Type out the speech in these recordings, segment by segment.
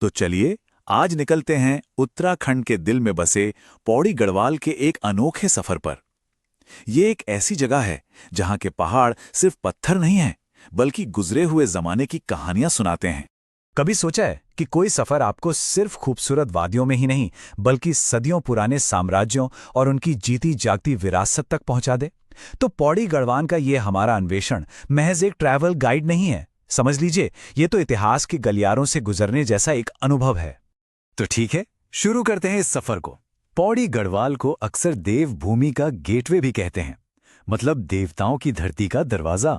तो चलिए आज निकलते हैं उत्तराखंड के दिल में बसे पौड़ी गढ़वाल के एक अनोखे सफर पर। ये एक ऐसी जगह है जहां के पहाड़ सिर्फ पत्थर नहीं हैं, बल्कि गुजरे हुए जमाने की कहानियां सुनाते हैं। कभी सोचा है कि कोई सफर आपको सिर्फ खूबसूरत वादियों में ही नहीं बल्कि सदियों पुराने साम्राज्यों और उनकी जीती जागती विरासत तक पहुंचा दे? तो पौड़ी गढ़वाल का ये हमारा अन्वेषण महज एक ट्रैवल गाइड नहीं है। समझ लीजिए, ये तो इतिहास के गलियारों से गुजरने जैसा एक अनुभव है। तो ठीक है, शुरू करते हैं इस सफर को। पौड़ी गढ़वाल को अक्सर देवभूमि का गेटवे भी कहते हैं, मतलब देवताओं की धरती का दरवाजा।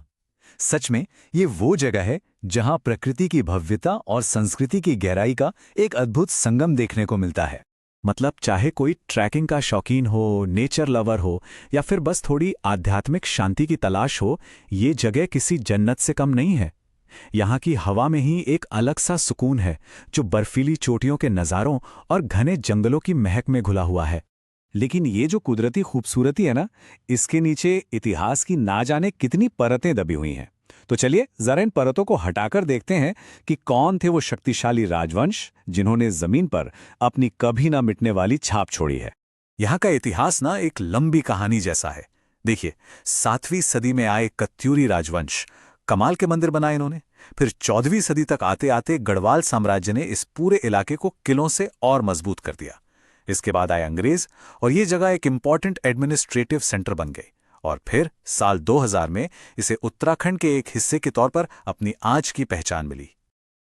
सच में ये वो जगह है जहां प्रकृति की भव्यता और संस्कृति की गहराई का एक अद्भुत संगम देखने को मिलता है। मतलब चाहे कोई ट्रैकिंग का शौकीन हो, नेचर लवर हो या फिर बस थोड़ी आध्यात्मिक शांति की तलाश हो, ये जगह किसी जन्नत से कम नहीं है। यहाँ की हवा में ही एक अलग सा सुकून है जो बर्फीली चोटियों के नज़ारों और घने जंगलों की महक में घुला हुआ है। लेकिन ये जो कुदरती खूबसूरती है ना, इसके नीचे इतिहास की ना जाने कितनी परतें दबी हुई हैं। तो चलिए जरा इन परतों को हटाकर देखते हैं कि कौन थे वो शक्तिशाली राजवंश जिन्होंने जमीन पर अपनी कभी ना मिटने वाली छाप छोड़ी है। यहाँ का इतिहास ना एक लंबी कहानी जैसा है। देखिए, 7वीं सदी में आए कत्यूरी राजवंश, कमाल के मंदिर बनाए इन्होंने। फिर 14वीं सदी तक आते आते गढ़वाल साम्राज्य ने इस पूरे इलाके को किलों से और मजबूत कर दिया। इसके बाद आए अंग्रेज और ये जगह एक इंपॉर्टेंट एडमिनिस्ट्रेटिव सेंटर बन गई। और फिर साल 2000 में इसे उत्तराखंड के एक हिस्से के तौर पर अपनी आज की पहचान मिली।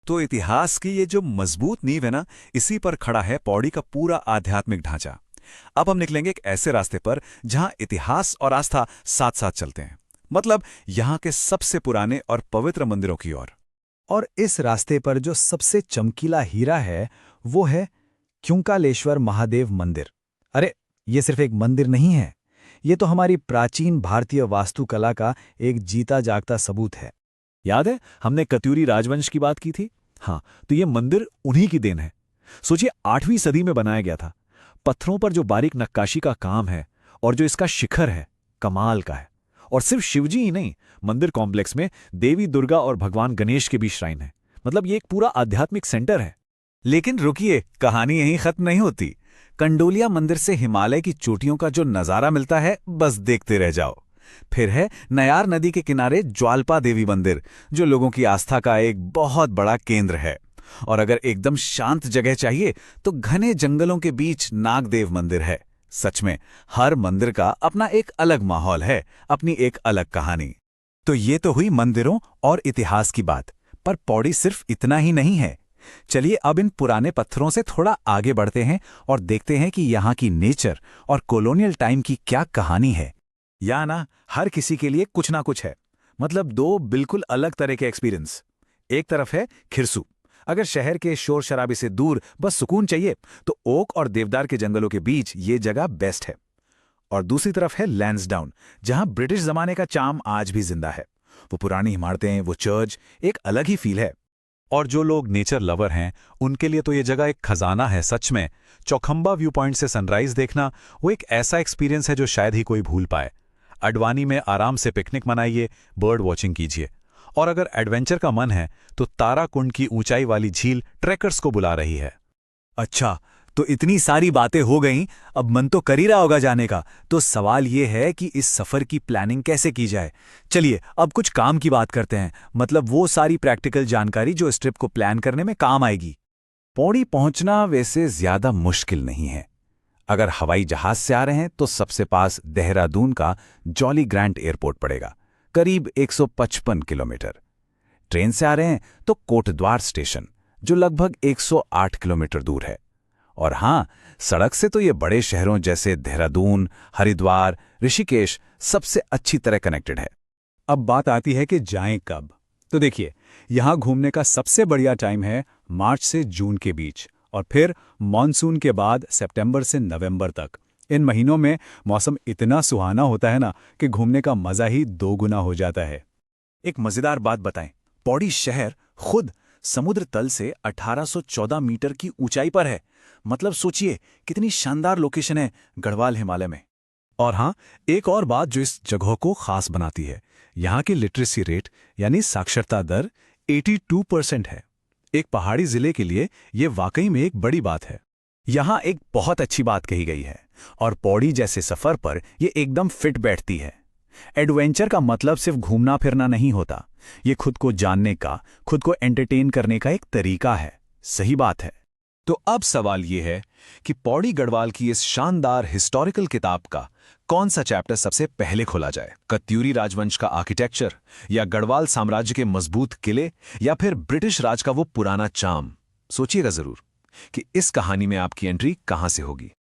तो इतिहास की ये जो मजबूत नींव है ना, इसी पर खड़ा है पौड़ी का पूरा आध्यात्मिक ढांचा। अब हम निकलेंगे एक ऐसे रास्ते पर जहां इतिहास और आस्था साथ साथ चलते हैं, मतलब यहां के सबसे पुराने और पवित्र मंदिरों की ओर। और इस रास्ते पर जो सबसे चमकीला हीरा है वो है क्युंकालेश्वर महादेव मंदिर। अरे, ये सिर्फ एक मंदिर नहीं है, ये तो हमारी प्राचीन भारतीय वास्तुकला का एक जीता जागता सबूत है। याद है हमने कत्यूरी राजवंश की बात की थी? हाँ, तो ये मंदिर उन्हीं की देन है। सोचिए, 8वीं सदी में बनाया गया था। पत्थरों पर जो बारीक नक्काशी का काम है और जो इसका शिखर है, कमाल का है। और सिर्फ शिवजी ही नहीं, मंदिर कॉम्प्लेक्स में देवी दुर्गा और भगवान गणेश के भी श्राइन है। मतलब ये एक पूरा आध्यात्मिक सेंटर है। लेकिन रुकिए, कहानी यहीं खत्म नहीं होती। कंडोलिया मंदिर से हिमालय की चोटियों का जो नजारा मिलता है, बस देखते रह जाओ। फिर है नयार नदी के किनारे ज्वाल्पा देवी मंदिर, जो लोगों की आस्था का एक बहुत बड़ा केंद्र है। और अगर एकदम शांत जगह चाहिए तो घने जंगलों के बीच नागदेव मंदिर है। सच में हर मंदिर का अपना एक अलग माहौल है, अपनी एक अलग कहानी। तो ये तो हुई मंदिरों और इतिहास की बात, पर पौड़ी सिर्फ इतना ही नहीं है। चलिए अब इन पुराने पत्थरों से थोड़ा आगे बढ़ते हैं और देखते हैं कि यहाँ की नेचर और कॉलोनियल टाइम की क्या कहानी है। या ना, हर किसी के लिए कुछ ना कुछ है। मतलब दो बिल्कुल अलग तरह के एक्सपीरियंस। एक तरफ है खिरसू, अगर शहर के शोर शराबे से दूर बस सुकून चाहिए तो ओक और देवदार के जंगलों के बीच ये जगह बेस्ट है। और दूसरी तरफ है लैंसडाउन, जहां ब्रिटिश जमाने का चार्म आज भी जिंदा है। वो पुरानी इमारतें, वो चर्च, एक अलग ही फील है। और जो लोग नेचर लवर हैं उनके लिए तो ये जगह एक खजाना है सच में। चौखंबा व्यू पॉइंट से सनराइज देखना वो एक ऐसा एक्सपीरियंस है जो शायद ही कोई भूल पाए। अडवानी में आराम से पिकनिक मनाइए, बर्ड वॉचिंग कीजिए। और अगर एडवेंचर का मन है तो ताराकुंड की ऊंचाई वाली झील ट्रैकर्स को बुला रही है। अच्छा, तो इतनी सारी बातें हो गईं, अब मन तो कर ही रहा होगा जाने का। तो सवाल ये है कि इस सफर की प्लानिंग कैसे की जाए। चलिए अब कुछ काम की बात करते हैं, मतलब वो सारी प्रैक्टिकल जानकारी जो इस ट्रिप को प्लान करने में काम आएगी। पौड़ी पहुंचना वैसे ज्यादा मुश्किल नहीं है। अगर हवाई जहाज से आ रहे हैं तो सबसे पास देहरादून का जॉली ग्रांट एयरपोर्ट पड़ेगा, करीब 155 किलोमीटर। ट्रेन से आ रहे हैं तो कोटद्वार स्टेशन, जो लगभग 108 किलोमीटर दूर है। और हाँ, सड़क से तो ये बड़े शहरों जैसे देहरादून, हरिद्वार, ऋषिकेश सबसे अच्छी तरह कनेक्टेड है। अब बात आती है कि जाएं कब। तो देखिए, यहाँ घूमने का सबसे बढ़िया टाइम है मार्च से जून के बीच, और फिर मॉनसून के बाद सितंबर से नवंबर तक। इन महीनों में मौसम इतना सुहाना होता है ना कि घूमने का मजा ही दोगुना हो जाता है। एक मजेदार बात बताएं, पौड़ी शहर खुद समुद्र तल से 1814 मीटर की ऊंचाई पर है। मतलब सोचिए कितनी शानदार लोकेशन है गढ़वाल हिमालय में। और हाँ, एक और बात जो इस जगह को खास बनाती है, यहाँ की लिटरेसी रेट यानी साक्षरता दर 82% है। एक पहाड़ी जिले के लिए ये वाकई में एक बड़ी बात है। यहाँ एक बहुत अच्छी बात कही गई है और पौड़ी जैसे सफर पर ये एकदम फिट बैठती है। एडवेंचर का मतलब सिर्फ घूमना फिरना नहीं होता, ये खुद को जानने का, खुद को एंटरटेन करने का एक तरीका है। सही बात है। तो अब सवाल ये है कि पौड़ी गढ़वाल की इस शानदार हिस्टोरिकल किताब का कौन सा चैप्टर सबसे पहले खोला जाए? कत्यूरी राजवंश का आर्किटेक्चर, या गढ़वाल साम्राज्य के मजबूत किले, या फिर ब्रिटिश राज का वो पुराना चार्म? सोचिएगा जरूर कि इस कहानी में आपकी एंट्री कहां से होगी।